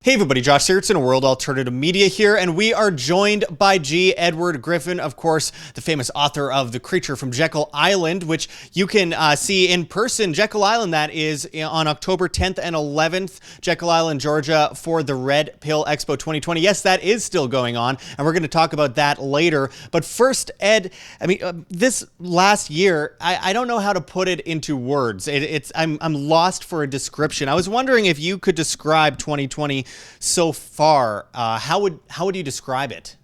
Hey everybody, Josh Sigurdson, World Alternative Media here, and we are joined by G. Edward Griffin, of course, the famous author of The Creature from Jekyll Island, which you can see in person. Jekyll Island, that is, on October 10th and 11th, Jekyll Island, Georgia, for the Red Pill Expo 2020. Yes, that is still going on, and we're going to talk about that later. But first, Ed, this last year, I don't know how to put it into words. I'm lost for a description. I was wondering if you could describe 2020 so far. How would you describe it?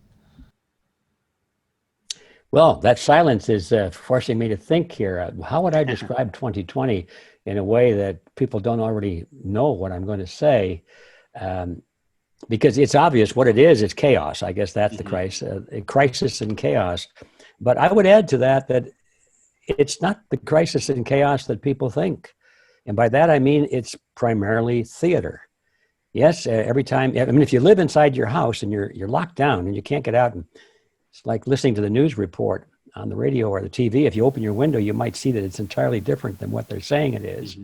Well, that silence is forcing me to think here. How would I describe 2020 in a way that people don't already know what I'm going to say? Because it's obvious what it is. It's chaos. I guess that's the crisis and chaos. But I would add to that it's not the crisis and chaos that people think. And by that, I mean, it's primarily theater. Yes, every time, if you live inside your house and you're locked down and you can't get out, and it's like listening to the news report on the radio or the TV. If you open your window, you might see that it's entirely different than what they're saying it is.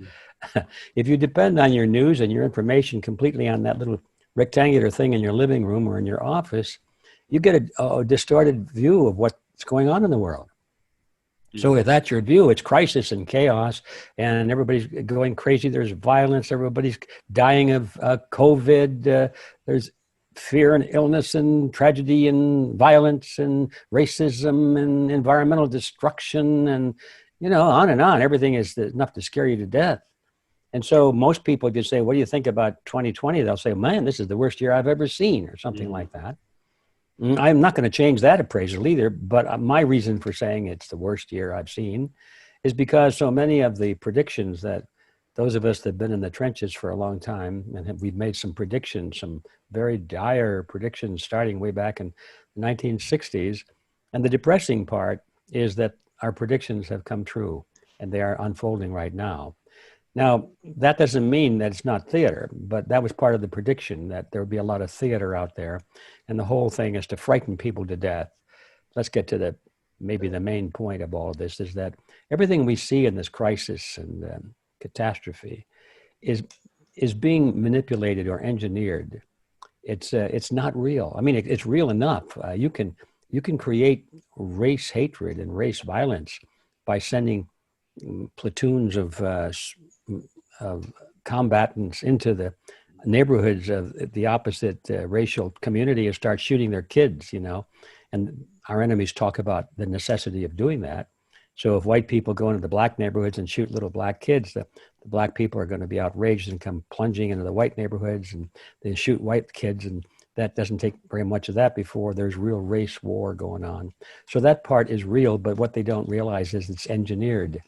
If you depend on your news and your information completely on that little rectangular thing in your living room or in your office, you get a distorted view of what's going on in the world. So if that's your view, it's crisis and chaos, and everybody's going crazy. There's violence. Everybody's dying of COVID. There's fear and illness and tragedy and violence and racism and environmental destruction and, on and on. Everything is enough to scare you to death. And so most people just say, what do you think about 2020? They'll say, man, this is the worst year I've ever seen, or something like that. I'm not going to change that appraisal either, but my reason for saying it's the worst year I've seen is because so many of the predictions that those of us that have been in the trenches for a long time, and we've made some predictions, some very dire predictions starting way back in the 1960s. And the depressing part is that our predictions have come true and they are unfolding right now. Now, that doesn't mean that it's not theater, but that was part of the prediction, that there would be a lot of theater out there. And the whole thing is to frighten people to death. Let's get to maybe the main point of all of this, is that everything we see in this crisis and catastrophe is being manipulated or engineered. It's not real. It's real enough. You can create race hatred and race violence by sending platoons of combatants into the neighborhoods of the opposite racial community and start shooting their kids, and our enemies talk about the necessity of doing that. So if white people go into the black neighborhoods and shoot little black kids, the black people are going to be outraged and come plunging into the white neighborhoods and they shoot white kids, and that doesn't take very much of that before there's real race war going on. So that part is real, but what they don't realize is it's engineered.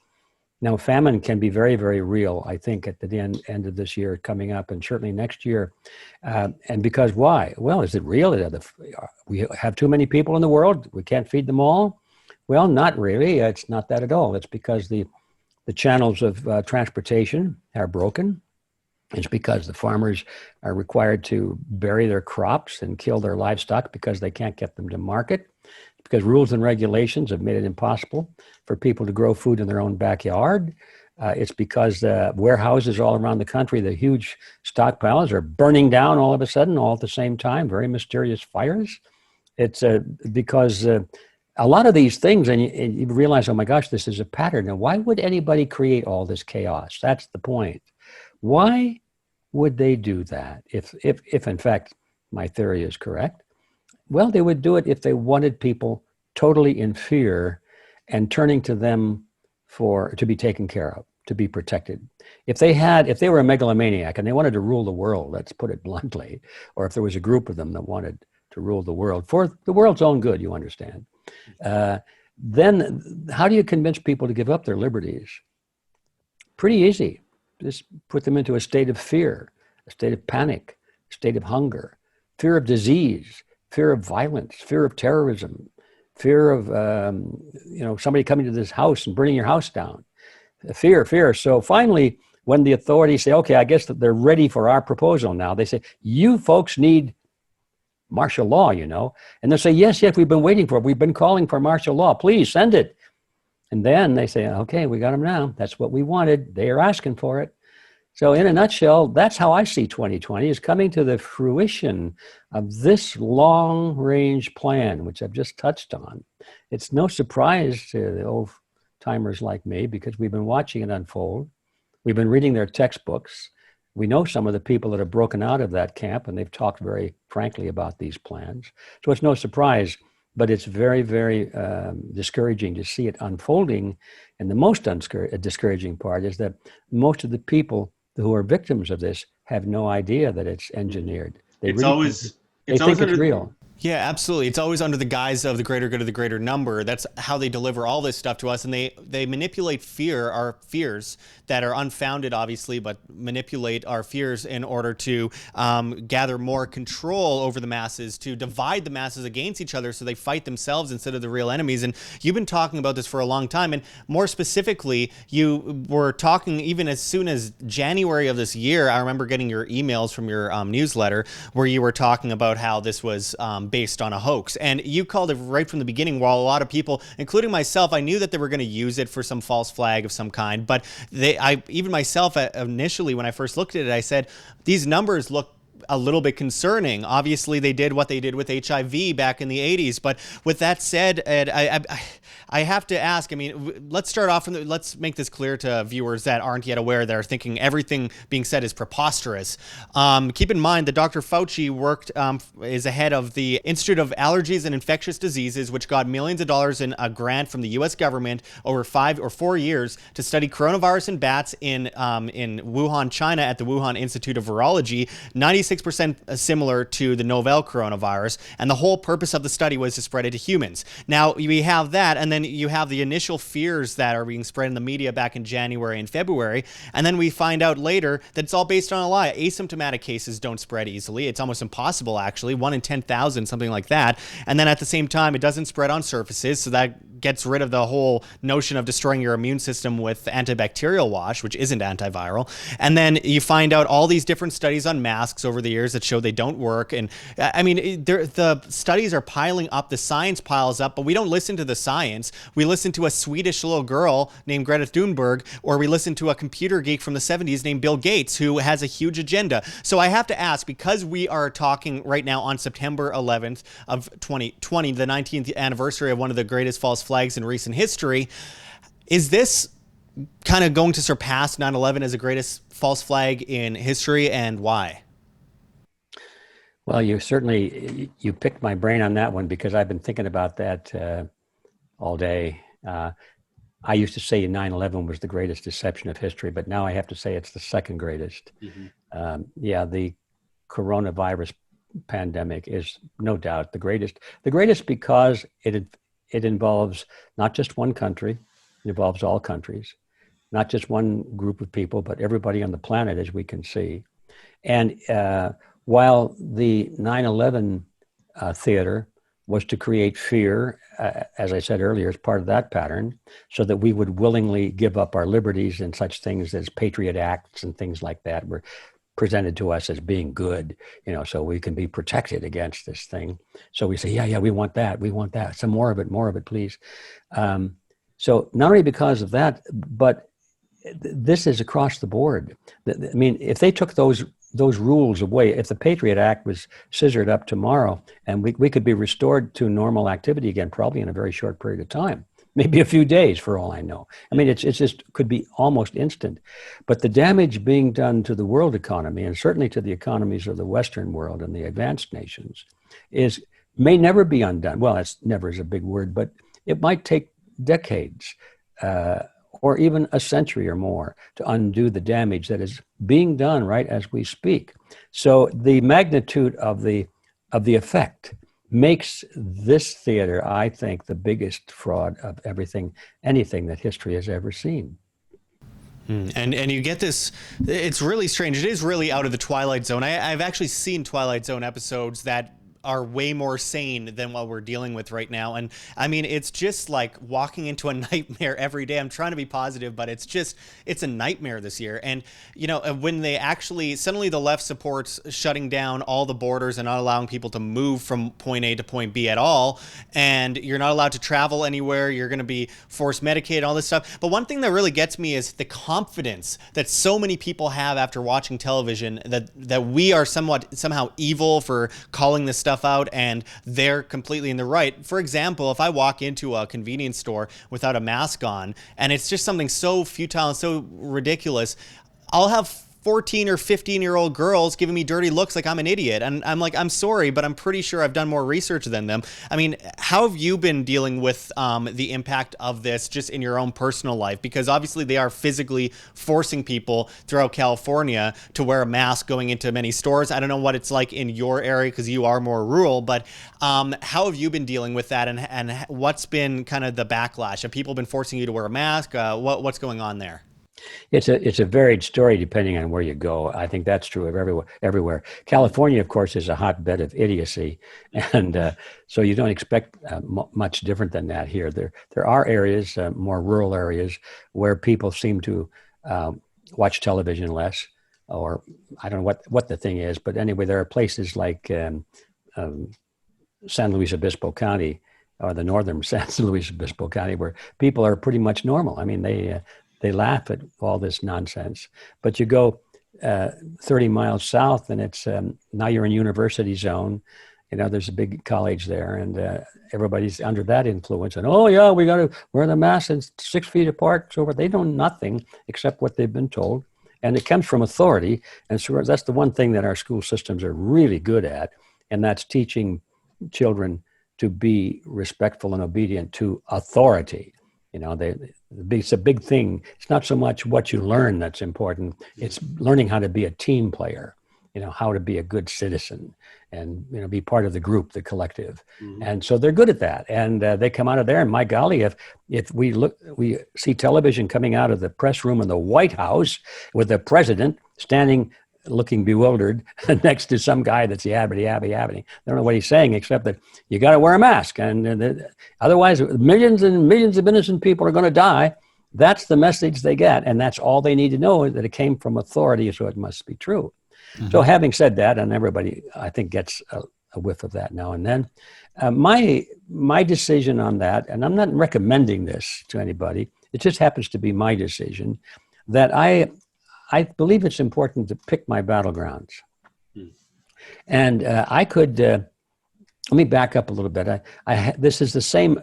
Now, famine can be very, very real, I think, at the end of this year coming up, and certainly next year. And because why? Well, is it real? We have too many people in the world. We can't feed them all. Well, not really. It's not that at all. It's because the channels of transportation are broken. It's because the farmers are required to bury their crops and kill their livestock because they can't get them to market. Because rules and regulations have made it impossible for people to grow food in their own backyard. It's because warehouses all around the country, the huge stockpiles are burning down all of a sudden, all at the same time, very mysterious fires. It's because a lot of these things, and you realize, oh my gosh, this is a pattern. Now, why would anybody create all this chaos? That's the point. Why would they do that if in fact my theory is correct? Well, they would do it if they wanted people totally in fear and turning to them to be taken care of, to be protected. If they were a megalomaniac and they wanted to rule the world, let's put it bluntly, or if there was a group of them that wanted to rule the world for the world's own good, you understand, then how do you convince people to give up their liberties? Pretty easy. Just put them into a state of fear, a state of panic, a state of hunger, fear of disease, fear of violence, fear of terrorism, fear of somebody coming to this house and burning your house down. Fear. So finally, when the authorities say, okay, I guess that they're ready for our proposal now, they say, you folks need martial law, and they'll say, yes, we've been waiting for it. We've been calling for martial law. Please send it. And then they say, okay, we got them now. That's what we wanted. They are asking for it. So in a nutshell, that's how I see 2020 is coming to the fruition of this long-range plan, which I've just touched on. It's no surprise to the old timers like me because we've been watching it unfold. We've been reading their textbooks. We know some of the people that have broken out of that camp, and they've talked very frankly about these plans. So it's no surprise, but it's very, very discouraging to see it unfolding. And the most discouraging part is that most of the people who are victims of this have no idea that it's engineered. They think it's real. Yeah, absolutely. It's always under the guise of the greater good of the greater number. That's how they deliver all this stuff to us. And they manipulate our fears that are unfounded, obviously, but manipulate our fears in order to gather more control over the masses, to divide the masses against each other so they fight themselves instead of the real enemies. And you've been talking about this for a long time. And more specifically, you were talking even as soon as January of this year. I remember getting your emails from your newsletter where you were talking about how this was based on a hoax. And you called it right from the beginning, while a lot of people, including myself, I knew that they were going to use it for some false flag of some kind. But even myself, initially, when I first looked at it, I said, these numbers look a little bit concerning. Obviously, they did what they did with HIV back in the 80s. But with that said, Ed, I have to ask, I mean, let's start off, let's make this clear to viewers that aren't yet aware, that are thinking everything being said is preposterous. Keep in mind that Dr. Fauci is the head of the Institute of Allergies and Infectious Diseases, which got millions of dollars in a grant from the U.S. government over 5 or 4 years to study coronavirus in bats in Wuhan, China, at the Wuhan Institute of Virology, 96% similar to the novel coronavirus. And the whole purpose of the study was to spread it to humans. Now, we have that, and then you have the initial fears that are being spread in the media back in January and February, and then we find out later that it's all based on a lie. Asymptomatic cases don't spread easily. It's almost impossible, actually, 1 in 10,000, something like that. And then at the same time, it doesn't spread on surfaces, so that gets rid of the whole notion of destroying your immune system with antibacterial wash, which isn't antiviral. And then you find out all these different studies on masks over the years that show they don't work. And I mean, the studies are piling up, the science piles up, but we don't listen to the science. We listen to a Swedish little girl named Greta Thunberg, or we listen to a computer geek from the 70s named Bill Gates, who has a huge agenda. So I have to ask, because we are talking right now on September 11th of 2020, the 19th anniversary of one of the greatest false flags in recent history, is this kind of going to surpass 9/11 as the greatest false flag in history, and why? Well, you picked my brain on that one, because I've been thinking about that all day. I used to say 9/11 was the greatest deception of history, but now I have to say it's the second greatest. Mm-hmm. The coronavirus pandemic is no doubt the greatest. The greatest because it involves not just one country, it involves all countries, not just one group of people, but everybody on the planet, as we can see. And while the 9/11 theater was to create fear, as I said earlier, as part of that pattern, so that we would willingly give up our liberties, and such things as Patriot Acts and things like that were presented to us as being good, so we can be protected against this thing. So we say, yeah, we want that, some more of it, please. So not only because of that, but this is across the board. I mean, if they took those rules away, if the Patriot Act was scissored up tomorrow, and we could be restored to normal activity again, probably in a very short period of time, maybe a few days for all I know. I mean, it's just could be almost instant. But the damage being done to the world economy, and certainly to the economies of the Western world and the advanced nations, may never be undone. Well, that's never is a big word, but it might take decades, or even a century or more, to undo the damage that is being done right as we speak. So the magnitude of the effect makes this theater, I think, the biggest fraud of anything that history has ever seen. And you get this, it's really strange. It is really out of the Twilight Zone. I've actually seen Twilight Zone episodes that are way more sane than what we're dealing with right now. And I mean, it's just like walking into a nightmare every day. I'm trying to be positive, but it's a nightmare this year. And, you know, when they actually, suddenly the left supports shutting down all the borders and not allowing people to move from point A to point B at all, and you're not allowed to travel anywhere, you're going to be forced medicated, all this stuff. But one thing that really gets me is the confidence that so many people have after watching television that we are somehow evil for calling this stuff out, and they're completely in the right. For example, if I walk into a convenience store without a mask on, and it's just something so futile and so ridiculous, I'll have 14 or 15-year-old girls giving me dirty looks like I'm an idiot. And I'm like, I'm sorry, but I'm pretty sure I've done more research than them. I mean, how have you been dealing with the impact of this just in your own personal life? Because obviously they are physically forcing people throughout California to wear a mask going into many stores. I don't know what it's like in your area because you are more rural, but how have you been dealing with that, and what's been kind of the backlash? Have people been forcing you to wear a mask? What's going on there? It's a varied story depending on where you go. I think that's true of everywhere. California, of course, is a hotbed of idiocy, and so you don't expect much different than that here. There are areas, more rural areas, where people seem to watch television less, or I don't know what the thing is, but anyway, there are places like San Luis Obispo County, or the northern San Luis Obispo County, where people are pretty much normal. I mean, they laugh at all this nonsense. But you go 30 miles south, and it's now you're in university zone. You know, there's a big college there, and everybody's under that influence. And oh yeah, we got to wear the mask and 6 feet apart. So they know nothing except what they've been told, and it comes from authority. And so that's the one thing that our school systems are really good at, and that's teaching children to be respectful and obedient to authority. You know, it's a big thing. It's not so much what you learn that's important. It's learning how to be a team player, you know, how to be a good citizen and, you know, be part of the group, the collective. Mm-hmm. And so they're good at that. And they come out of there. And my golly, if we see television coming out of the press room in the White House with the president standing looking bewildered next to some guy that's yabbity. I don't know what he's saying, except that you got to wear a mask. And otherwise, millions and millions of innocent people are going to die. That's the message they get. And that's all they need to know, that it came from authority, so it must be true. Mm-hmm. So having said that, and everybody, I think, gets a whiff of that now and then, my decision on that, and I'm not recommending this to anybody, it just happens to be my decision, that I believe it's important to pick my battlegrounds. And I could, let me back up a little bit. This is the same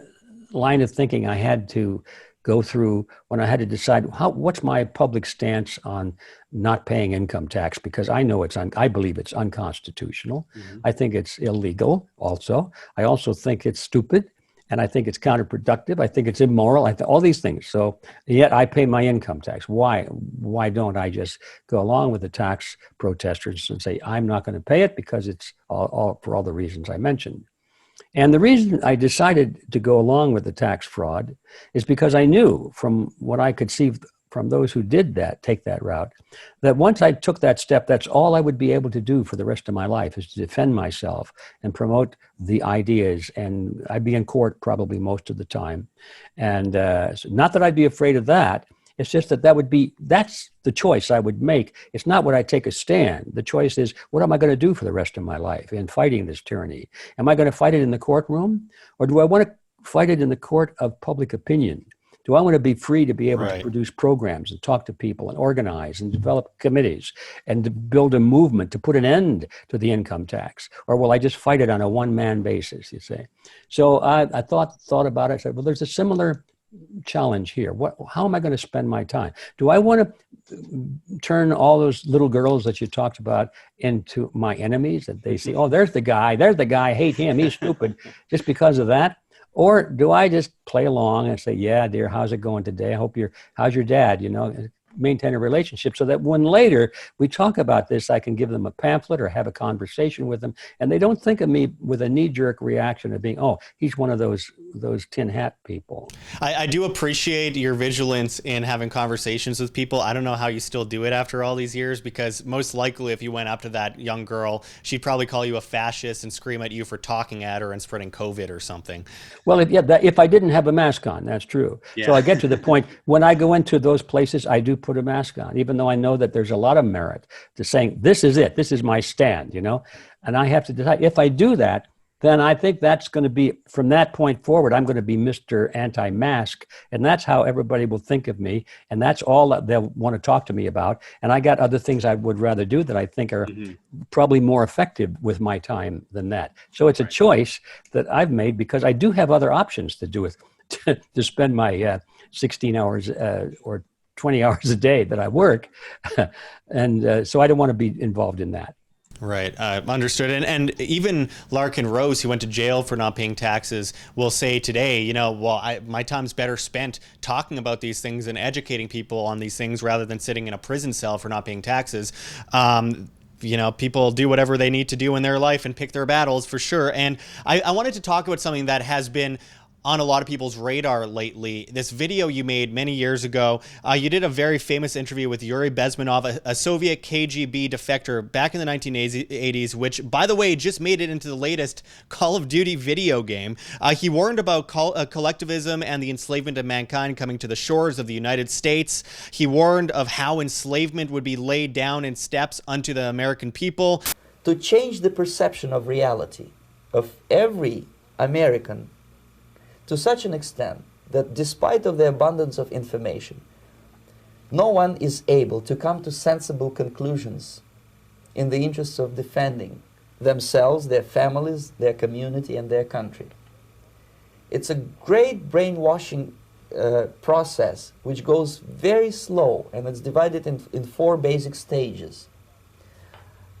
line of thinking I had to go through when I had to decide what's my public stance on not paying income tax, because I know I believe it's unconstitutional. Mm-hmm. I think it's illegal also. I also think it's stupid. And I think it's counterproductive. I think it's immoral. All these things. So yet I pay my income tax. Why don't I just go along with the tax protesters and say, I'm not going to pay it because it's all for all the reasons I mentioned. And the reason I decided to go along with the tax fraud is because I knew from what I could see from those who did take that route, that once I took that step, that's all I would be able to do for the rest of my life, is to defend myself and promote the ideas. And I'd be in court probably most of the time. And so not that I'd be afraid of that. It's just that's the choice I would make. It's not what I take a stand. The choice is, what am I going to do for the rest of my life in fighting this tyranny? Am I going to fight it in the courtroom? Or do I want to fight it in the court of public opinion? Do I want to be free to be able to produce programs and talk to people and organize and develop committees and to build a movement to put an end to the income tax? Or will I just fight it on a one-man basis, you say? So I thought about it. I said, well, there's a similar challenge here. How am I going to spend my time? Do I want to turn all those little girls that you talked about into my enemies, that they see, oh, there's the guy, I hate him, he's stupid, just because of that? Or do I just play along and say, yeah, dear, how's it going today? How's your dad? You know, maintain a relationship so that when later we talk about this, I can give them a pamphlet or have a conversation with them, and they don't think of me with a knee-jerk reaction of being, oh, he's one of those tin hat people. I do appreciate your vigilance in having conversations with people. I don't know how you still do it after all these years, because most likely if you went up to that young girl, she'd probably call you a fascist and scream at you for talking at her and spreading COVID or something. Well, if I didn't have a mask on, that's true. Yeah. So I get to the point, when I go into those places, I do put a mask on, even though I know that there's a lot of merit to saying, this is it, this is my stand, and I have to decide, if I do that, then I think that's going to be, from that point forward, I'm going to be Mr. Anti-Mask, and that's how everybody will think of me, and that's all that they'll want to talk to me about. And I got other things I would rather do that I think are probably more effective with my time than that. So it's a choice that I've made, because I do have other options to do with, to spend my 16 hours or 20 hours a day that I work, and so I don't want to be involved in that. Right. Understood. And even Larkin Rose, who went to jail for not paying taxes, will say today, my time's better spent talking about these things and educating people on these things rather than sitting in a prison cell for not paying taxes. People do whatever they need to do in their life and pick their battles, for sure. And I wanted to talk about something that has been on a lot of people's radar lately. This video you made many years ago, you did a very famous interview with Yuri Bezmenov, a Soviet KGB defector back in the 1980s, which, by the way, just made it into the latest Call of Duty video game. He warned about collectivism and the enslavement of mankind coming to the shores of the United States. He warned of how enslavement would be laid down in steps unto the American people. To change the perception of reality of every American to such an extent that despite of the abundance of information, no one is able to come to sensible conclusions in the interests of defending themselves, their families, their community, and their country. It's a great brainwashing process which goes very slow, and it's divided in 4 basic stages.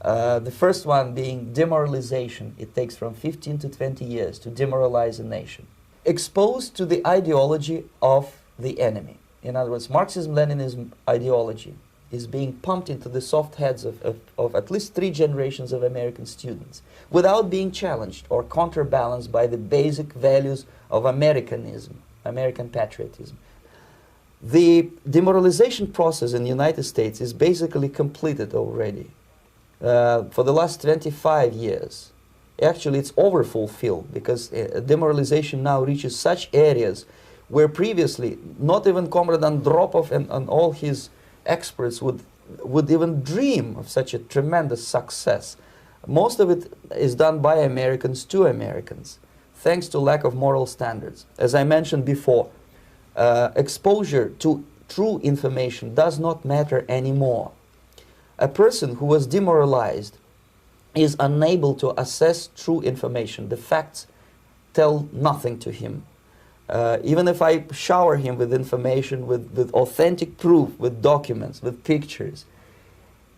The first one being demoralization. It takes from 15 to 20 years to demoralize a nation. Exposed to the ideology of the enemy. In other words, Marxism-Leninism ideology is being pumped into the soft heads of at least 3 generations of American students without being challenged or counterbalanced by the basic values of Americanism, American patriotism. The demoralization process in the United States is basically completed already. For the last 25 years. Actually, it's overfulfilled, because demoralization now reaches such areas where previously not even Comrade Andropov and all his experts would even dream of such a tremendous success. Most of it is done by Americans to Americans, thanks to lack of moral standards. As I mentioned before, exposure to true information does not matter anymore. A person who was demoralized is unable to assess true information. The facts tell nothing to him. Even if I shower him with information, with authentic proof, with documents, with pictures,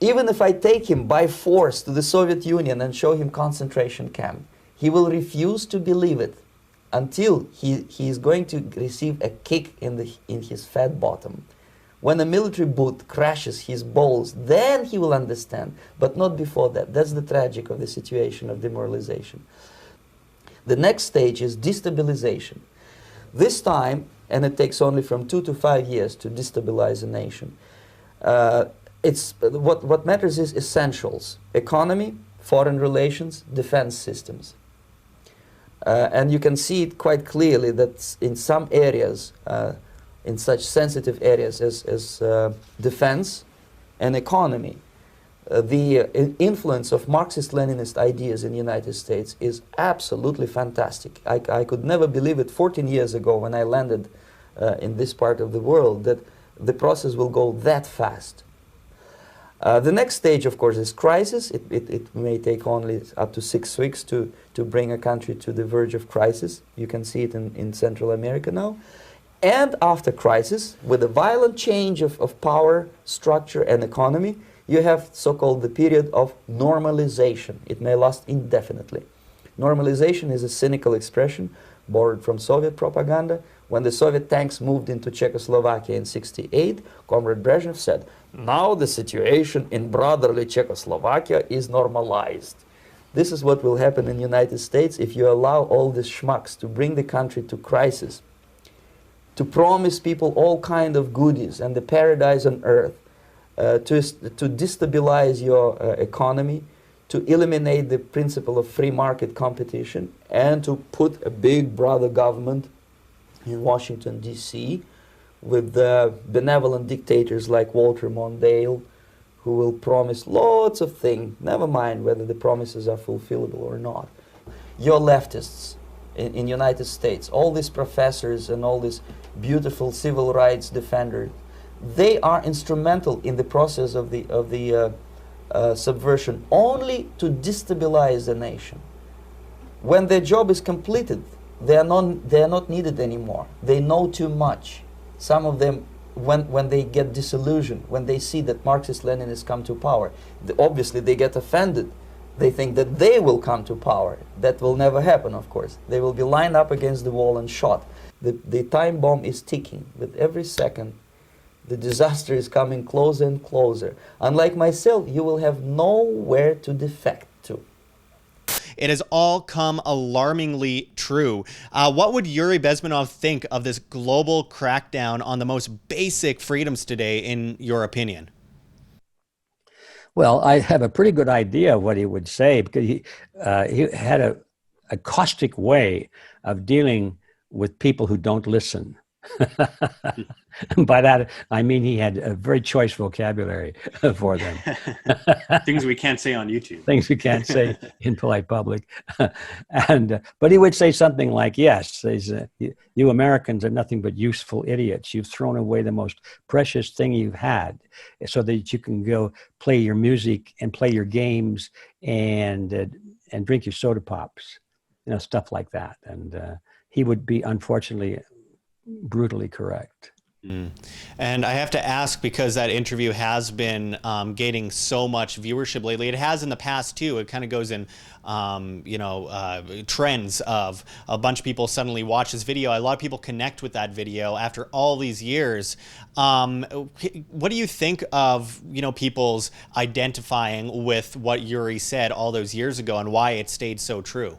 even if I take him by force to the Soviet Union and show him concentration camp, he will refuse to believe it until he is going to receive a kick in his fat bottom. When a military boot crashes his balls, then he will understand, but not before that. That's the tragic of the situation of demoralization. The next stage is destabilization. This time, and it takes only from 2 to 5 years to destabilize a nation, what matters is essentials: economy, foreign relations, defense systems. And you can see it quite clearly that in some areas, in such sensitive areas as defense and economy, the influence of Marxist-Leninist ideas in the United States is absolutely fantastic. I could never believe it 14 years ago when I landed in this part of the world that the process will go that fast. The next stage, of course, is crisis. It may take only up to 6 weeks to bring a country to the verge of crisis. You can see it in Central America now. And after crisis, with a violent change of power, structure, and economy, you have so-called the period of normalization. It may last indefinitely. Normalization is a cynical expression borrowed from Soviet propaganda, When the Soviet tanks moved into Czechoslovakia in '68, Comrade Brezhnev said, now the situation in brotherly Czechoslovakia is normalized. This is what will happen in the United States if you allow all these schmucks to bring the country to crisis, to promise people all kind of goodies and the paradise on earth, to destabilize your economy, to eliminate the principle of free market competition, and to put a big brother government in Washington, D.C., with benevolent dictators like Walter Mondale, who will promise lots of things, never mind whether the promises are fulfillable or not. Your leftists in United States, all these professors and all these beautiful civil rights defenders, they are instrumental in the process of the subversion only to destabilize the nation. When their job is completed, they are not needed anymore. They know too much. Some of them, when they get disillusioned, when they see that Marxist-Leninists come to power, obviously they get offended. They think that they will come to power. That will never happen, of course. They will be lined up against the wall and shot. The time bomb is ticking. With every second, the disaster is coming closer and closer. Unlike myself, you will have nowhere to defect to. It has all come alarmingly true. What would Yuri Bezmenov think of this global crackdown on the most basic freedoms today, in your opinion? Well, I have a pretty good idea of what he would say, because he had a caustic way of dealing with people who don't listen. And by that, I mean he had a very choice vocabulary for them. Things we can't say on YouTube. Things we can't say in polite public. But he would say something like, yes, you Americans are nothing but useful idiots. You've thrown away the most precious thing you've had so that you can go play your music and play your games and drink your soda pops, stuff like that. And he would be, unfortunately, brutally correct. And I have to ask, because that interview has been gaining so much viewership lately. It has in the past too. It kind of goes in, trends of a bunch of people suddenly watch this video. A lot of people connect with that video after all these years. What do you think of, people's identifying with what Yuri said all those years ago and why it stayed so true?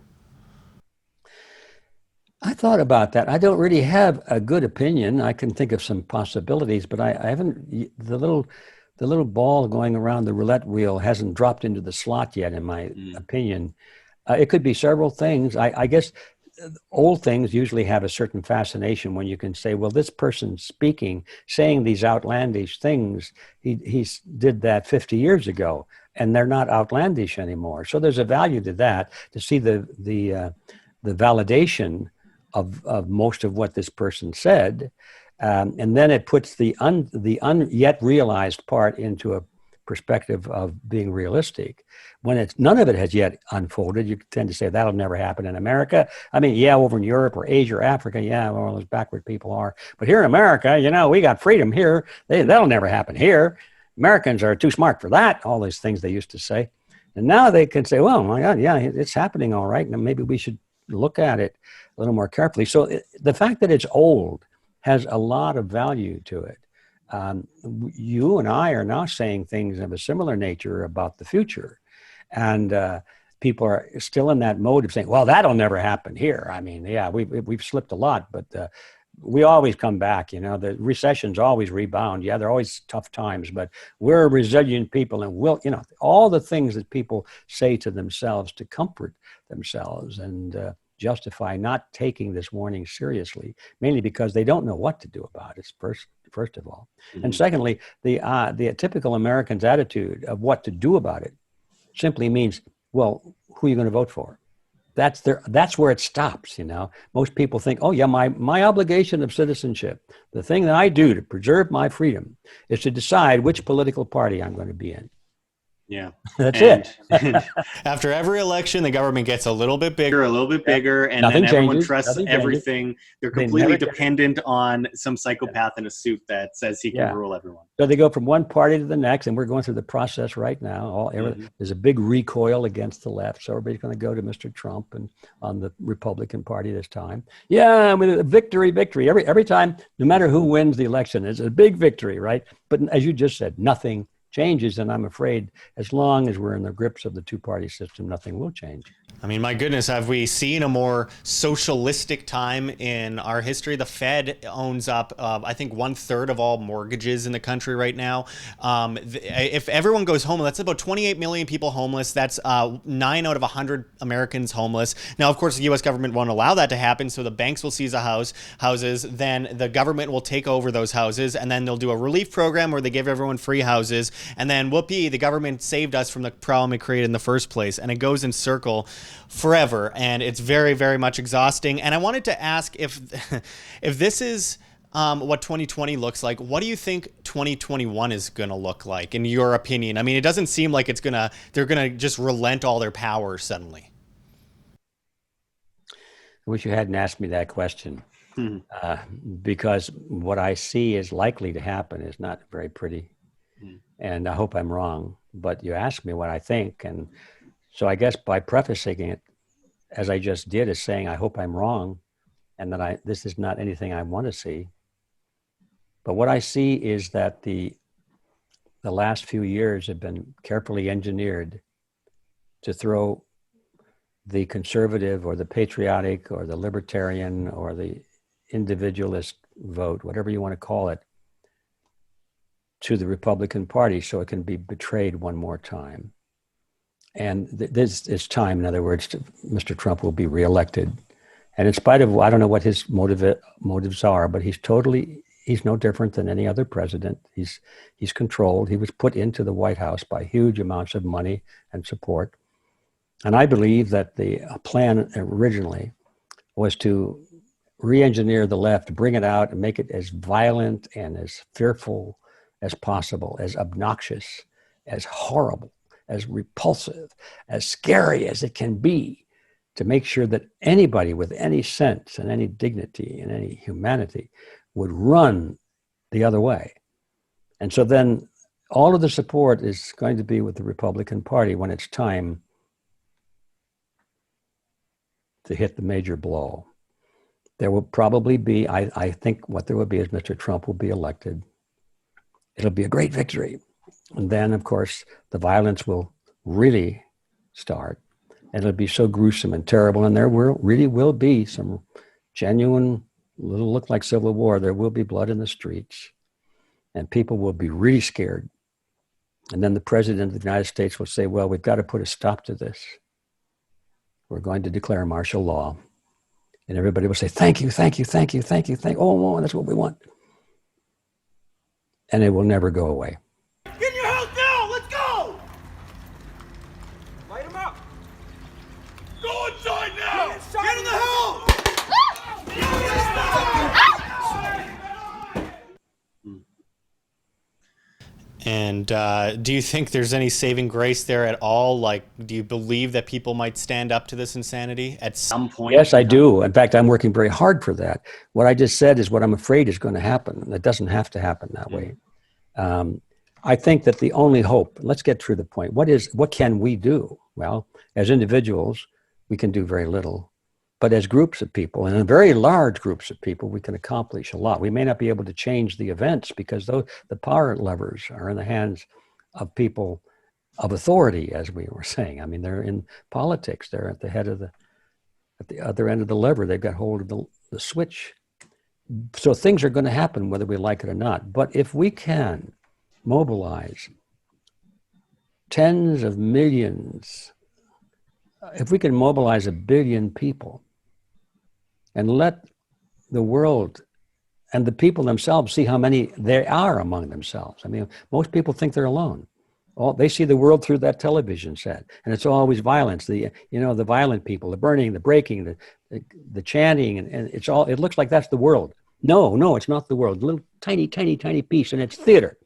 I thought about that. I don't really have a good opinion. I can think of some possibilities, but I haven't. The little ball going around the roulette wheel hasn't dropped into the slot yet, in my opinion. It could be several things. I guess old things usually have a certain fascination when you can say, well, this person saying these outlandish things, he did that 50 years ago, and they're not outlandish anymore. So there's a value to that, to see the validation of most of what this person said, and then it puts the yet realized part into a perspective of being realistic. When none of it has yet unfolded, you tend to say that'll never happen in America. I mean, yeah, over in Europe or Asia or Africa, yeah, all those backward people are. But here in America, we got freedom here. That'll never happen here. Americans are too smart for that. All these things they used to say, and now they can say, well, my God, yeah, it's happening all right, and maybe we should look at it a little more carefully. So the fact that it's old has a lot of value to it. You and I are now saying things of a similar nature about the future. And people are still in that mode of saying, well, that'll never happen here. I mean, yeah, we've slipped a lot, but we always come back. The recessions always rebound. Yeah, they're always tough times, but we're a resilient people, and we'll, all the things that people say to themselves to comfort themselves and justify not taking this warning seriously, mainly because they don't know what to do about it, first of all. Mm-hmm. And secondly, the typical American's attitude of what to do about it simply means, well, who are you going to vote for? That's where it stops, Most people think, oh yeah, my obligation of citizenship, the thing that I do to preserve my freedom, is to decide which political party I'm going to be in. Yeah. That's and, it. After every election, the government gets a little bit bigger, and Nothing then everyone changes. trusts Nothing changes. everything. They're They completely never get it. dependent on some psychopath in a suit that says he can Yeah. rule everyone. So they go from one party to the next, and we're going through the process right now. There's a big recoil against the left, so everybody's going to go to Mr. Trump and on the Republican Party this time. Yeah, I mean, victory. Every time, no matter who wins the election, it's a big victory, right? But as you just said, nothing changes, and I'm afraid as long as we're in the grips of the two-party system, nothing will change. I mean, my goodness, have we seen a more socialistic time in our history? The Fed owns up, I think, 1/3 of all mortgages in the country right now. If everyone goes home, that's about 28 million people homeless. That's 9 out of 100 Americans homeless. Now, of course, the U.S. government won't allow that to happen, so the banks will seize houses. Then the government will take over those houses, and then they'll do a relief program where they give everyone free houses. And then, whoopee, the government saved us from the problem it created in the first place. And it goes in circle forever, and it's very, very much exhausting. And I wanted to ask if this is what 2020 looks like, what do you think 2021 is going to look like, in your opinion? I mean, it doesn't seem like they're gonna just relent all their power suddenly. I wish you hadn't asked me that question, because what I see is likely to happen is not very pretty. And I hope I'm wrong, but you asked me what I think, and so I guess by prefacing it, as I just did, is saying I hope I'm wrong, and that this is not anything I want to see. But what I see is that the last few years have been carefully engineered to throw the conservative or the patriotic or the libertarian or the individualist vote, whatever you want to call it, to the Republican Party so it can be betrayed one more time. And this is time, in other words, Mr. Trump will be reelected. And in spite of, I don't know what his motives are, but he's no different than any other president. He's controlled. He was put into the White House by huge amounts of money and support. And I believe that the plan originally was to re-engineer the left, bring it out and make it as violent and as fearful as possible, as obnoxious, as horrible, as repulsive, as scary as it can be, to make sure that anybody with any sense and any dignity and any humanity would run the other way. And so then all of the support is going to be with the Republican Party when it's time to hit the major blow. There will probably be, I think what there will be is Mr. Trump will be elected. It'll be a great victory. And then, of course, the violence will really start. And it'll be so gruesome and terrible. And there really will be some genuine, it'll look like civil war. There will be blood in the streets. And people will be really scared. And then the president of the United States will say, well, we've got to put a stop to this. We're going to declare martial law. And everybody will say, thank you. Oh, that's what we want. And it will never go away. Get in your house now! Let's go! Light him up! Go inside now! Get in the house! And do you think there's any saving grace there at all? Like, do you believe that people might stand up to this insanity at some point? Yes, I do. In fact, I'm working very hard for that. What I just said is what I'm afraid is going to happen. It doesn't have to happen that way. I think that the only hope, let's get through the point. What can we do? Well, as individuals, we can do very little. But as groups of people, and in very large groups of people, we can accomplish a lot. We may not be able to change the events because the power levers are in the hands of people of authority, as we were saying. I mean, they're in politics. They're at the head of at the other end of the lever. They've got hold of the switch. So things are going to happen whether we like it or not. But if we can mobilize tens of millions, if we can mobilize 1 billion people, and let the world and the people themselves see how many there are among themselves. I mean, most people think they're alone. They see the world through that television set, and it's always violence. The violent people, the burning, the breaking, the chanting, and it looks like that's the world. No, it's not the world. A little tiny piece, and it's theater.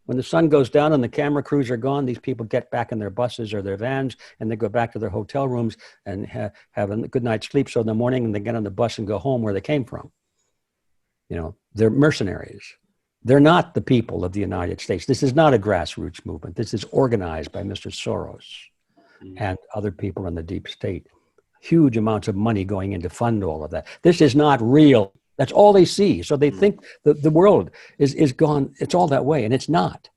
When the sun goes down and the camera crews are gone, these people get back in their buses or their vans and they go back to their hotel rooms and have a good night's sleep. So in the morning and they get on the bus and go home where they came from. You know, they're mercenaries. They're not the people of the United States. This is not a grassroots movement. This is organized by Mr. Soros and other people in the deep state. Huge amounts of money going in to fund all of that. This is not real. That's all they see. So they think that the world is gone. It's all that way, and it's not.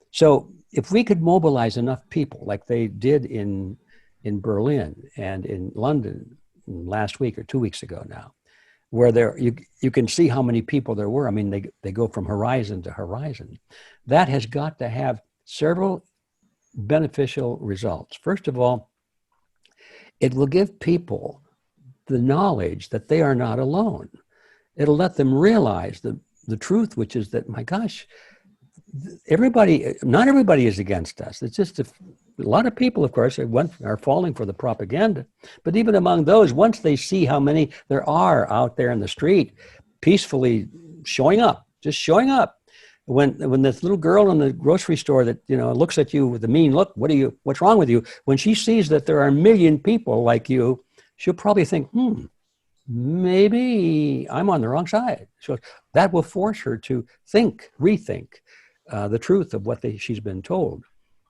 So if we could mobilize enough people like they did in Berlin and in London last week or 2 weeks ago now, where you can see how many people there were. I mean, they go from horizon to horizon. That has got to have several beneficial results. First of all, it will give people the knowledge that they are not alone. It'll let them realize the truth, which is that, my gosh, not everybody is against us. It's just a lot of people, of course, are falling for the propaganda. But even among those, once they see how many there are out there in the street, peacefully showing up, just showing up. When this little girl in the grocery store that, you know, looks at you with a mean look, what's wrong with you? When she sees that there are 1 million people like you, she'll probably think, maybe I'm on the wrong side. So that will force her to rethink the truth of what she's been told.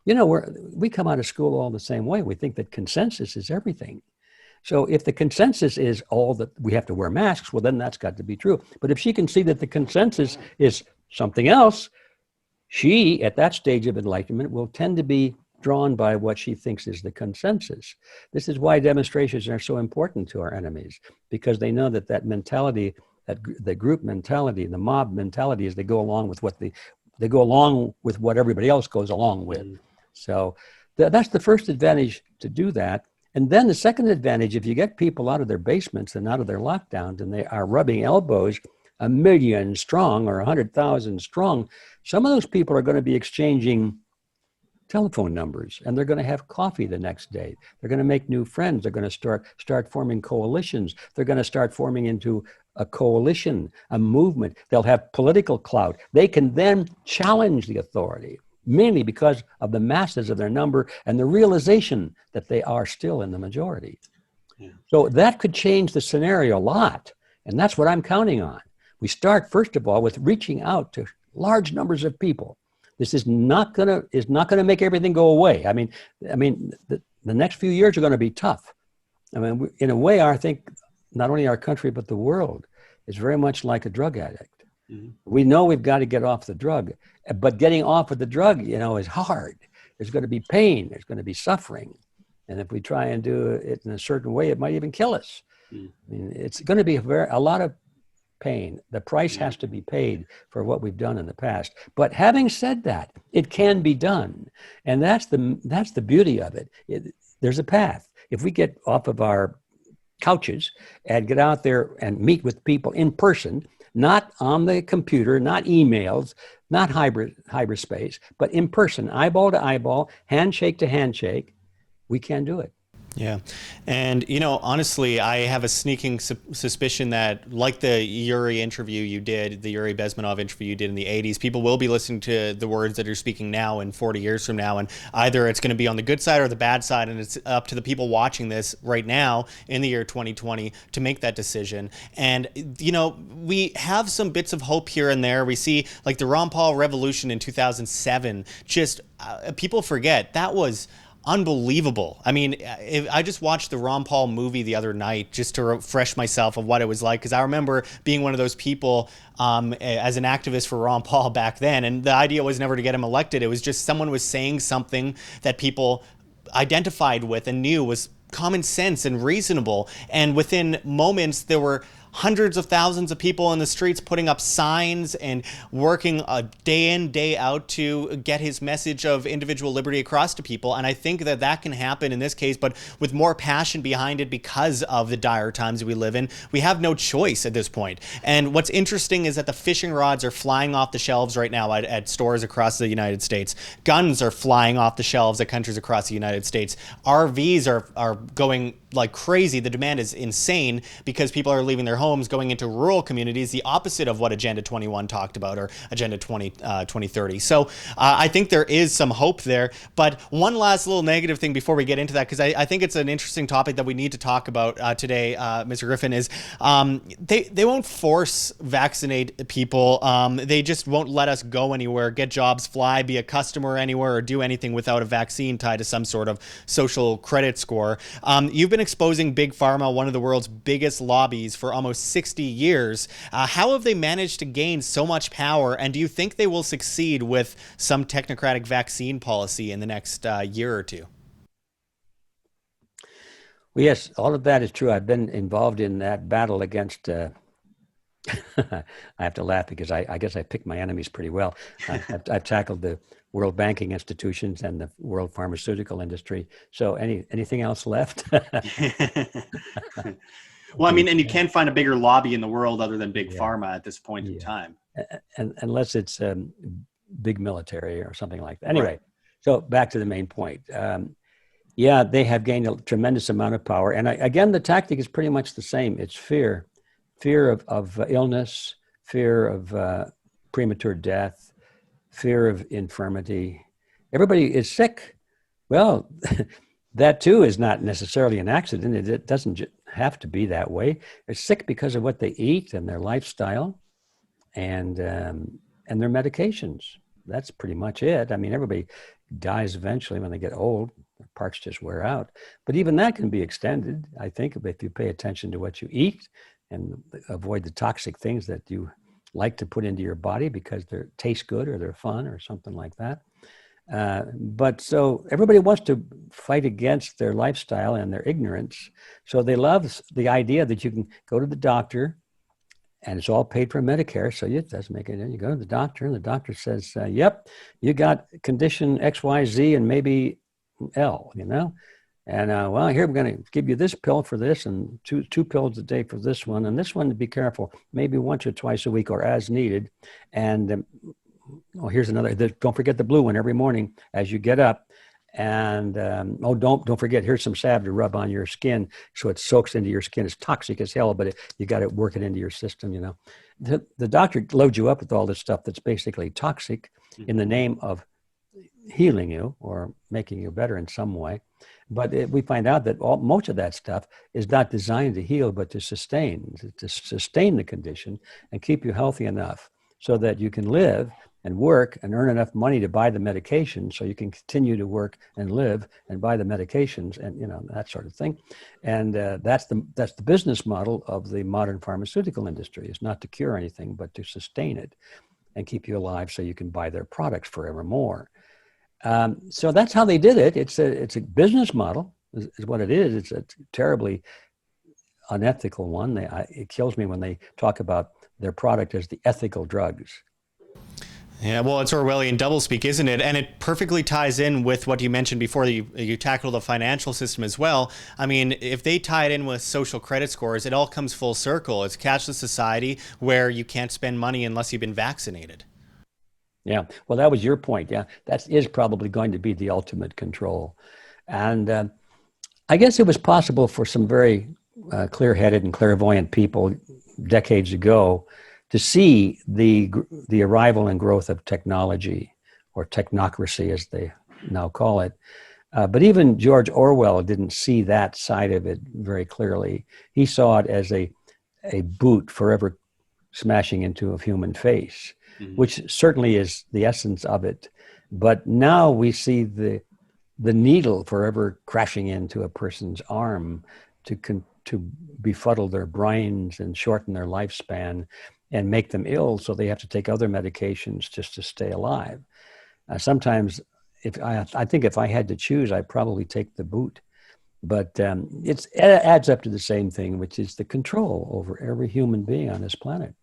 You know, we come out of school all the same way. We think that consensus is everything. So if the consensus is all that we have to wear masks, well, then that's got to be true. But if she can see that the consensus is something else, she, at that stage of enlightenment, will tend to be drawn by what she thinks is the consensus. This is why demonstrations are so important to our enemies, because they know that mentality, the group mentality, the mob mentality, is they go along with what everybody else goes along with. So that's the first advantage to do that. And then the second advantage, if you get people out of their basements and out of their lockdowns and they are rubbing elbows 1 million strong or 100,000 strong, some of those people are going to be exchanging telephone numbers, and they're going to have coffee the next day. They're going to make new friends. They're going to start forming coalitions. They're going to start forming into a coalition, a movement. They'll have political clout. They can then challenge the authority, mainly because of the masses of their number and the realization that they are still in the majority. Yeah. So that could change the scenario a lot, and that's what I'm counting on. We start, first of all, with reaching out to large numbers of people. This is not gonna make everything go away. I mean, the next few years are going to be tough. I mean, in a way, I think not only our country but the world is very much like a drug addict. Mm-hmm. We know we've got to get off the drug, but getting off of the drug, you know, is hard. There's going to be pain. There's going to be suffering, and if we try and do it in a certain way, it might even kill us. Mm-hmm. I mean, it's going to be a lot of pain. The price has to be paid for what we've done in the past. But having said that, it can be done. And that's the beauty of it. There's a path. If we get off of our couches and get out there and meet with people in person, not on the computer, not emails, not cyberspace, but in person, eyeball to eyeball, handshake to handshake, we can do it. Yeah. And, you know, honestly, I have a sneaking suspicion that, like the Yuri interview you did, the Yuri Bezmenov interview you did in the 80s, people will be listening to the words that you're speaking now and 40 years from now. And either it's going to be on the good side or the bad side. And it's up to the people watching this right now in the year 2020 to make that decision. And, you know, we have some bits of hope here and there. We see, like, the Ron Paul revolution in 2007, just people forget that was unbelievable. I mean, I just watched the Ron Paul movie the other night just to refresh myself of what it was like, because I remember being one of those people as an activist for Ron Paul back then, and the idea was never to get him elected. It was just someone was saying something that people identified with and knew was common sense and reasonable, and within moments there were hundreds of thousands of people in the streets putting up signs and working day in, day out to get his message of individual liberty across to people. And I think that that can happen in this case, but with more passion behind it because of the dire times we live in. We have no choice at this point. And what's interesting is that the fishing rods are flying off the shelves right now at stores across the United States. Guns are flying off the shelves at countries across the United States. RVs are going like crazy. The demand is insane because people are leaving their homes homes going into rural communities, the opposite of what Agenda 21 talked about, or Agenda 2030. So I think there is some hope there. But one last little negative thing before we get into that, because I think it's an interesting topic that we need to talk about today, Mr. Griffin, is they won't force vaccinate people. They just won't let us go anywhere, get jobs, fly, be a customer anywhere, or do anything without a vaccine tied to some sort of social credit score. You've been exposing Big Pharma, one of the world's biggest lobbies, for almost 60 years. How have they managed to gain so much power, and do you think they will succeed with some technocratic vaccine policy in the next year or two? Well, yes, all of that is true. I've been involved in that battle against I have to laugh because I guess I picked my enemies pretty well. I've tackled the world banking institutions and the world pharmaceutical industry. So anything else left? Well, I mean, and you can't find a bigger lobby in the world other than Big Pharma at this point in time. And unless it's big military or something like that. Anyway, so back to the main point. Yeah, they have gained a tremendous amount of power. And again, the tactic is pretty much the same. It's fear of illness, fear of premature death, fear of infirmity. Everybody is sick. Well, that too is not necessarily an accident. It doesn't have to be that way. They're sick because of what they eat and their lifestyle and their medications. That's pretty much it. I mean, everybody dies eventually when they get old. Their parts just wear out. But even that can be extended, I think, if you pay attention to what you eat and avoid the toxic things that you like to put into your body because they taste good or they're fun or something like that. But so everybody wants to fight against their lifestyle and their ignorance. So they love the idea that you can go to the doctor and it's all paid for Medicare. So it doesn't make it. You go to the doctor and the doctor says, yep, you got condition X, Y, Z, and maybe L, And well, here we're going to give you this pill for this and two pills a day for this one. And this one, to be careful, maybe once or twice a week or as needed. And here's another, don't forget the blue one every morning as you get up. And don't forget, here's some salve to rub on your skin so it soaks into your skin. It's toxic as hell, but you got to work it into your system, The doctor loads you up with all this stuff that's basically toxic in the name of healing you or making you better in some way. But we find out that most of that stuff is not designed to heal, but to sustain the condition and keep you healthy enough so that you can live and work and earn enough money to buy the medication so you can continue to work and live and buy the medications and, that sort of thing. And that's the business model of the modern pharmaceutical industry, is not to cure anything, but to sustain it and keep you alive so you can buy their products forevermore. So that's how they did it. It's a business model is what it is. It's a terribly unethical one. It kills me when they talk about their product as the ethical drugs. Yeah, well, it's Orwellian doublespeak, isn't it? And it perfectly ties in with what you mentioned before. You tackle the financial system as well. I mean, if they tie it in with social credit scores, it all comes full circle. It's cashless society where you can't spend money unless you've been vaccinated. Yeah, well, that was your point. Yeah, that is probably going to be the ultimate control. And I guess it was possible for some very clear-headed and clairvoyant people decades ago to see the arrival and growth of technology, or technocracy as they now call it. But even George Orwell didn't see that side of it very clearly. He saw it as a boot forever smashing into a human face, which certainly is the essence of it. But now we see the needle forever crashing into a person's arm to befuddle their brains and shorten their lifespan and make them ill, so they have to take other medications just to stay alive. Sometimes, I think if I had to choose, I'd probably take the boot. But it adds up to the same thing, which is the control over every human being on this planet.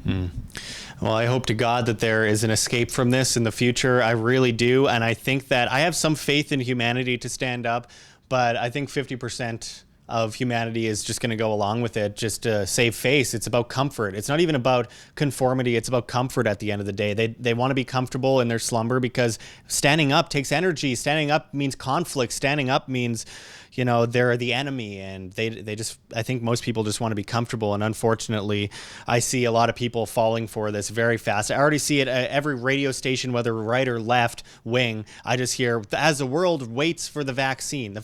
Well, I hope to God that there is an escape from this in the future. I really do. And I think that I have some faith in humanity to stand up, but I think 50% of humanity is just going to go along with it just to save face. It's about comfort. It's not even about conformity. It's about comfort at the end of the day. They want to be comfortable in their slumber because standing up takes energy. Standing up means conflict. Standing up means, you know, they're the enemy, and they just, I think most people just want to be comfortable. And unfortunately, I see a lot of people falling for this very fast. I already see it at every radio station, whether right or left wing. I just hear, as the world waits for the vaccine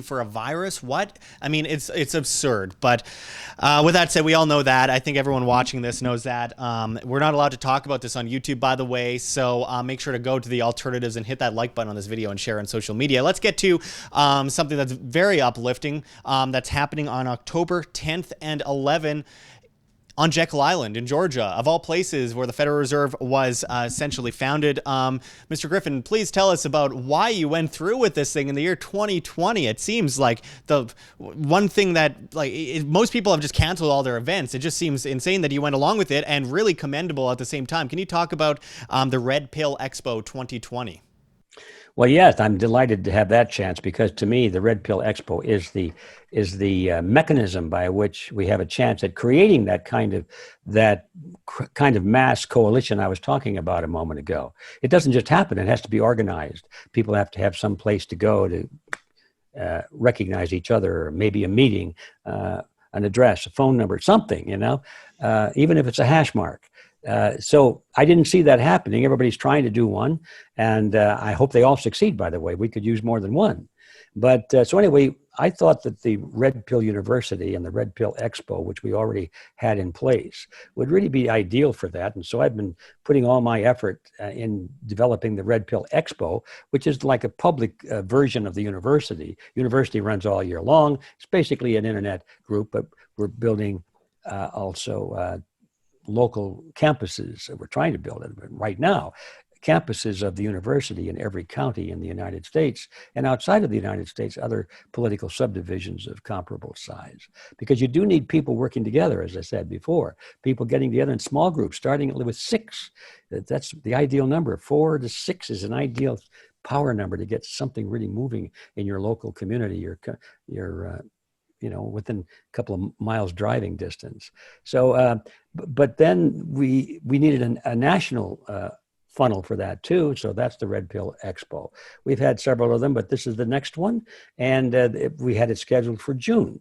for a virus. What? I mean, it's absurd. But with that said, we all know that. I think everyone watching this knows that. We're not allowed to talk about this on YouTube, by the way. So make sure to go to the alternatives and hit that like button on this video and share on social media. Let's get to something that's very uplifting that's happening on October 10th and 11th on Jekyll Island in Georgia, of all places where the Federal Reserve was essentially founded. Mr. Griffin, please tell us about why you went through with this thing in the year 2020. It seems like the one thing that most people have just canceled all their events. It just seems insane that you went along with it, and really commendable at the same time. Can you talk about the Red Pill Expo 2020? Well, yes, I'm delighted to have that chance, because to me, the Red Pill Expo is the mechanism by which we have a chance at creating that kind of mass coalition I was talking about a moment ago. It doesn't just happen; it has to be organized. People have to have some place to go to recognize each other, or maybe a meeting, an address, a phone number, something. You know, even if it's a hash mark. So I didn't see that happening. Everybody's trying to do one, and I hope they all succeed, by the way. We could use more than one. But so anyway, I thought that the Red Pill University and the Red Pill Expo, which we already had in place, would really be ideal for that. And so I've been putting all my effort in developing the Red Pill Expo, which is like a public version of the university. University runs all year long. It's basically an internet group, but we're building also local campuses. We're trying to build it right now, campuses of the university in every county in the United States, and outside of the United States, other political subdivisions of comparable size. Because you do need people working together, as I said before, people getting together in small groups, starting with 6. That's the ideal number. 4 to 6 is an ideal power number to get something really moving in your local community, your within a couple of miles driving distance. So, but then we needed a national funnel for that too. So that's the Red Pill Expo. We've had several of them, but this is the next one. And we had it scheduled for June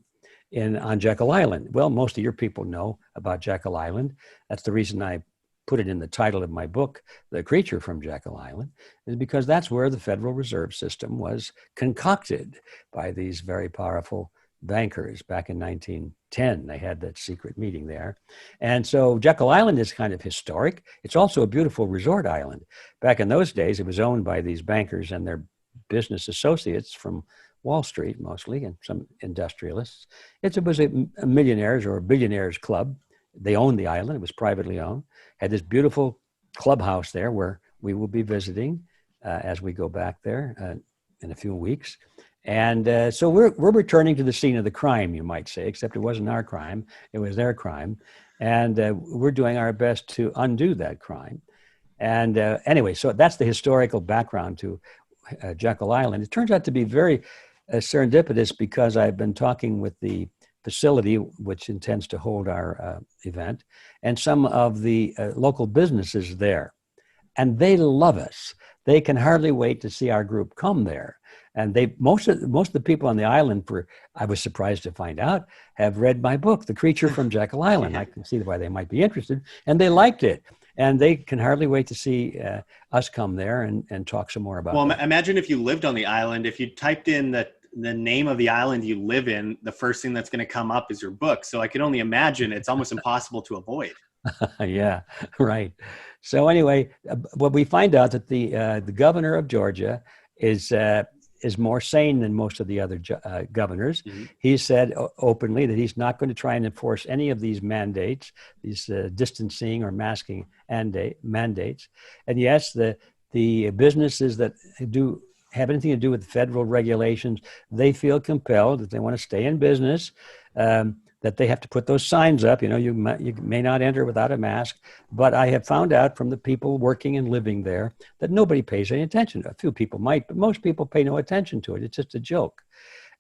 on Jekyll Island. Well, most of your people know about Jekyll Island. That's the reason I put it in the title of my book, The Creature from Jekyll Island, is because that's where the Federal Reserve System was concocted by these very powerful bankers back in 1910. They had that secret meeting there. And so Jekyll Island is kind of historic. It's also a beautiful resort island. Back in those days, it was owned by these bankers and their business associates from Wall Street, mostly, and some industrialists. It was a millionaires or a billionaires club. They owned the island. It was privately owned. Had this beautiful clubhouse there where we will be visiting as we go back there in a few weeks. And so we're returning to the scene of the crime, you might say, except it wasn't our crime, it was their crime. And we're doing our best to undo that crime. And anyway, so that's the historical background to Jekyll Island. It turns out to be very serendipitous, because I've been talking with the facility which intends to hold our event, and some of the local businesses there. And they love us. They can hardly wait to see our group come there. And most of the people on the island, I was surprised to find out, have read my book, The Creature from Jekyll Island. I can see why they might be interested, and they liked it. And they can hardly wait to see us come there and talk some more about it. Well, imagine if you lived on the island. If you typed in the name of the island you live in, the first thing that's going to come up is your book. So I can only imagine it's almost impossible to avoid. Yeah, right. So anyway, what we find out that the governor of Georgia is more sane than most of the other governors. Mm-hmm. He said openly that he's not going to try and enforce any of these mandates, these distancing or masking mandates. And yes, the businesses that have anything to do with federal regulations, they feel compelled that they want to stay in business, that they have to put those signs up. You may not enter without a mask. But I have found out from the people working and living there that nobody pays any attention. A few people might, but most people pay no attention to it. It's just a joke.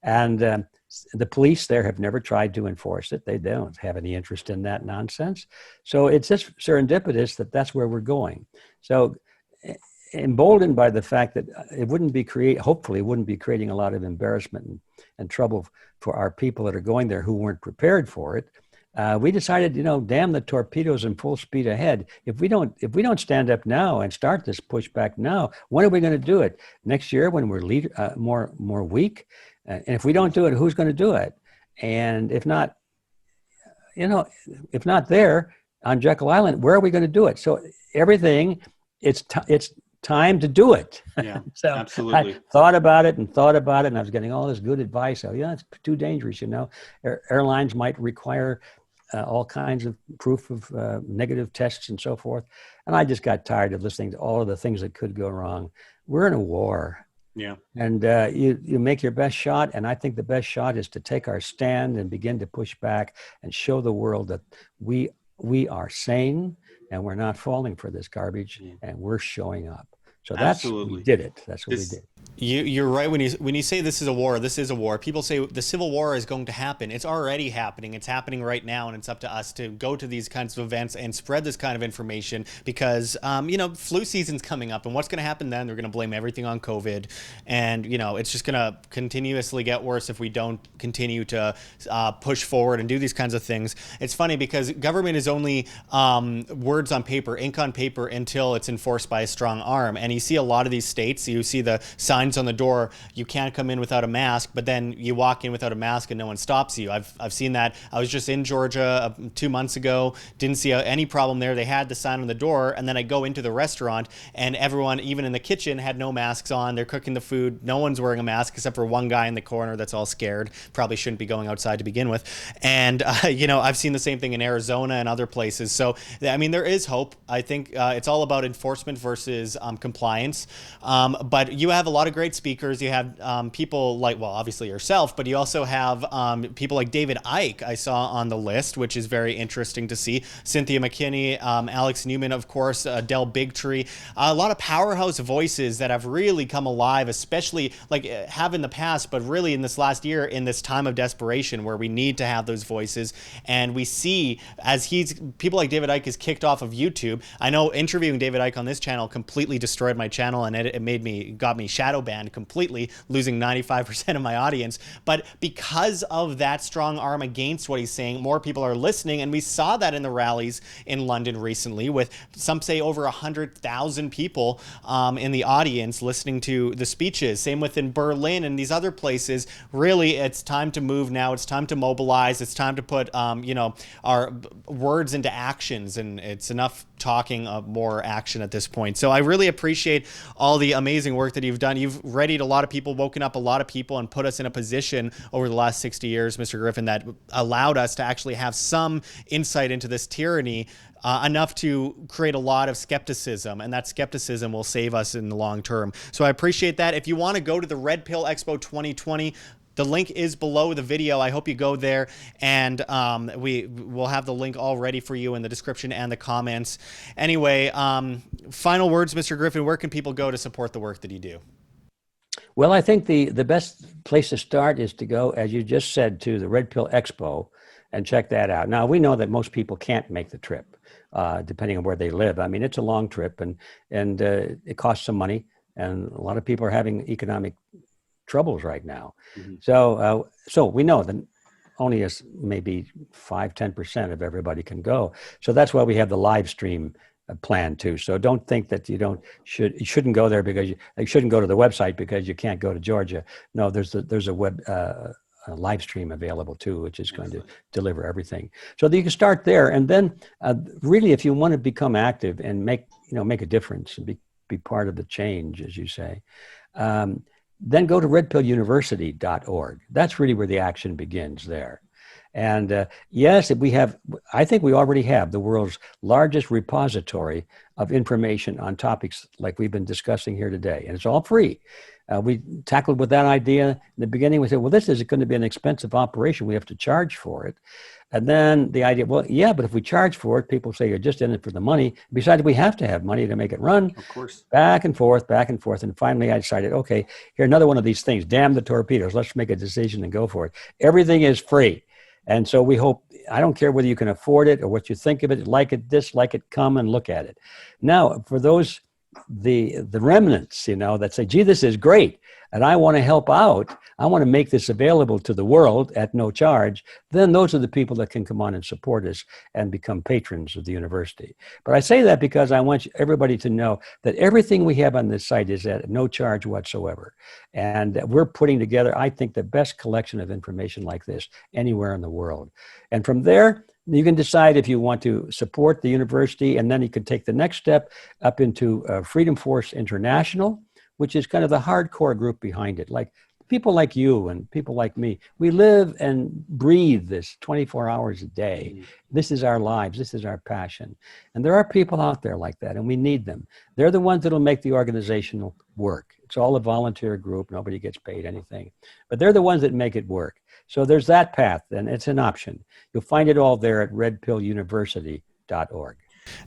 And The police there have never tried to enforce it. They don't have any interest in that nonsense. So it's just serendipitous that that's where we're going. So emboldened by the fact that it wouldn't be hopefully it wouldn't be creating a lot of embarrassment and trouble for our people that are going there who weren't prepared for it. We decided, damn the torpedoes and full speed ahead. If we don't stand up now and start this pushback now, when are we going to do it? Next year when we're more weak? And if we don't do it, who's going to do it? And if not there on Jekyll Island, where are we going to do it? So everything, it's time to do it. Yeah, so absolutely. I thought about it, and I was getting all this good advice. So it's too dangerous, Airlines might require all kinds of proof of negative tests and so forth. And I just got tired of listening to all of the things that could go wrong. We're in a war. Yeah. And you make your best shot. And I think the best shot is to take our stand and begin to push back and show the world that we are sane and we're not falling for this garbage, and we're showing up. So we did it. That's what we did. You're right when you say this is a war. This is a war. People say the Civil War is going to happen. It's already happening. It's happening right now, and it's up to us to go to these kinds of events and spread this kind of information because flu season's coming up, and what's going to happen then? They're going to blame everything on COVID, and it's just going to continuously get worse if we don't continue to push forward and do these kinds of things. It's funny because government is only words on paper, ink on paper, until it's enforced by a strong arm. And you see a lot of these states, you see the signs on the door, you can't come in without a mask, but then you walk in without a mask and no one stops you. I've seen that. I was just in Georgia 2 months ago, didn't see any problem there. They had the sign on the door, and then I go into the restaurant and everyone, even in the kitchen, had no masks on. They're cooking the food. No one's wearing a mask except for one guy in the corner that's all scared. Probably shouldn't be going outside to begin with. And, I've seen the same thing in Arizona and other places. So, there is hope. I think it's all about enforcement versus compliance. But you have a lot of great speakers. You have people like, well, obviously yourself, but you also have people like David Icke, I saw on the list, which is very interesting to see. Cynthia McKinney, Alex Newman, of course, Del Bigtree, a lot of powerhouse voices that have really come alive, especially have in the past, but really in this last year, in this time of desperation where we need to have those voices. And we see as people like David Icke is kicked off of YouTube. I know interviewing David Icke on this channel completely destroyed my channel, and it got me shadow banned completely, losing 95% of my audience. But because of that strong arm against what he's saying, more people are listening. And we saw that in the rallies in London recently, with some say over 100,000 people in the audience listening to the speeches. Same within Berlin and these other places. Really, it's time to move now. It's time to mobilize. It's time to put our words into actions, and it's enough talking of more action at this point. So I really appreciate all the amazing work that you've done. You've readied a lot of people, woken up a lot of people, and put us in a position over the last 60 years, Mr. Griffin, that allowed us to actually have some insight into this tyranny, enough to create a lot of skepticism, and that skepticism will save us in the long term. So I appreciate that. If you want to go to the Red Pill Expo 2020, the link is below the video. I hope you go there, and we will have the link all ready for you in the description and the comments. Anyway, final words, Mr. Griffin, where can people go to support the work that you do? Well, I think the best place to start is to go, as you just said, to the Red Pill Expo and check that out. Now, we know that most people can't make the trip, depending on where they live. It's a long trip, and it costs some money, and a lot of people are having economic troubles right now. Mm-hmm. So we know that only maybe 5-10% of everybody can go. So that's why we have the live stream plan too. So don't think that you shouldn't go there because you shouldn't go to the website because you can't go to Georgia. No, there's a web a live stream available too, which is going to deliver everything. So you can start there, and then really, if you want to become active and make a difference and be part of the change, as you say. Then go to redpilluniversity.org. That's really where the action begins there. And yes, I think we already have the world's largest repository of information on topics like we've been discussing here today. And it's all free. We tackled with that idea. In the beginning, we said, well, this is going to be an expensive operation. We have to charge for it. And then the idea, well, yeah, but if we charge for it, people say you're just in it for the money. Besides, we have to have money to make it run. Of course. Back and forth, back and forth. And finally, I decided, okay, here, another one of these things. Damn the torpedoes. Let's make a decision and go for it. Everything is free. And so we hope, I don't care whether you can afford it or what you think of it, like it, dislike it, come and look at it. Now, for those, the remnants, you know, that say, gee, this is great, and I want to help out, I want to make this available to the world at no charge, then those are the people that can come on and support us and become patrons of the university. But I say that because I want everybody to know that everything we have on this site is at no charge whatsoever. And we're putting together, I think, the best collection of information like this anywhere in the world. And from there, you can decide if you want to support the university, and then you can take the next step up into Freedom Force International, which is kind of the hardcore group behind it. Like people like you and people like me, we live and breathe this 24 hours a day. This is our lives. This is our passion. And there are people out there like that, and we need them. They're the ones that will make the organizational work. It's all a volunteer group. Nobody gets paid anything. But they're the ones that make it work. So there's that path, and it's an option. You'll find it all there at redpilluniversity.org.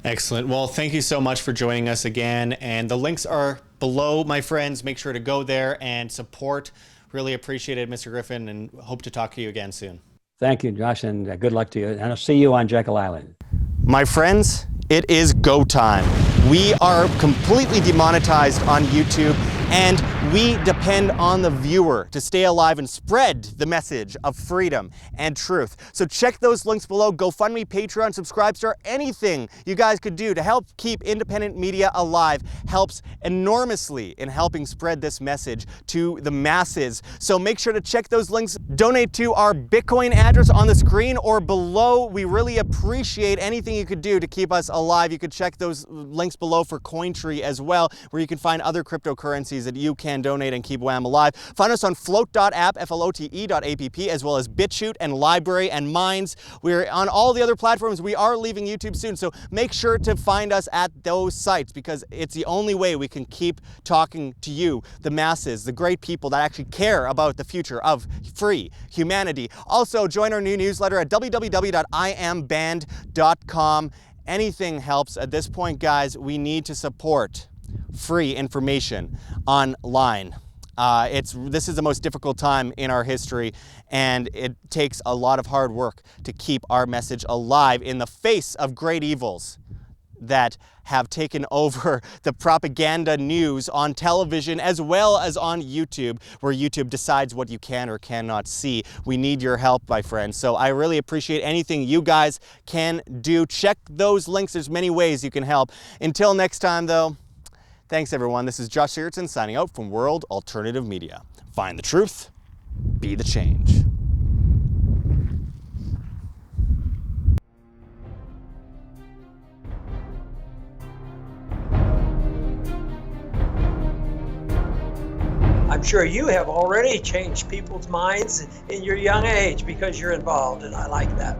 Excellent. Well, thank you so much for joining us again. And the links are below, my friends. Make sure to go there and support. Really appreciate it, Mr. Griffin, and hope to talk to you again soon. Thank you, Josh, and good luck to you. And I'll see you on Jekyll Island. My friends, it is go time. We are completely demonetized on YouTube, and we depend on the viewer to stay alive and spread the message of freedom and truth. So check those links below. GoFundMe, Patreon, Subscribestar, anything you guys could do to help keep independent media alive helps enormously in helping spread this message to the masses. So make sure to check those links. Donate to our Bitcoin address on the screen or below. We really appreciate anything you could do to keep us alive. You could check those links below for Cointree as well, where you can find other cryptocurrencies that you can donate and keep WAM alive. Find us on flote.app, flote.app, as well as BitChute and LBRY and Minds. We're on all the other platforms. We are leaving YouTube soon, so make sure to find us at those sites, because it's the only way we can keep talking to you, the masses, the great people that actually care about the future of free humanity. Also, join our new newsletter at www.iamband.com. Anything helps at this point, guys. We need to support free information online. This is the most difficult time in our history, and it takes a lot of hard work to keep our message alive in the face of great evils that have taken over the propaganda news on television as well as on YouTube, where YouTube decides what you can or cannot see. We need your help, my friends. So I really appreciate anything you guys can do. Check those links. There's many ways you can help. Until next time, though, thanks, everyone. This is Josh Sigurdson signing out from World Alternative Media. Find the truth, be the change. I'm sure you have already changed people's minds in your young age because you're involved, and I like that.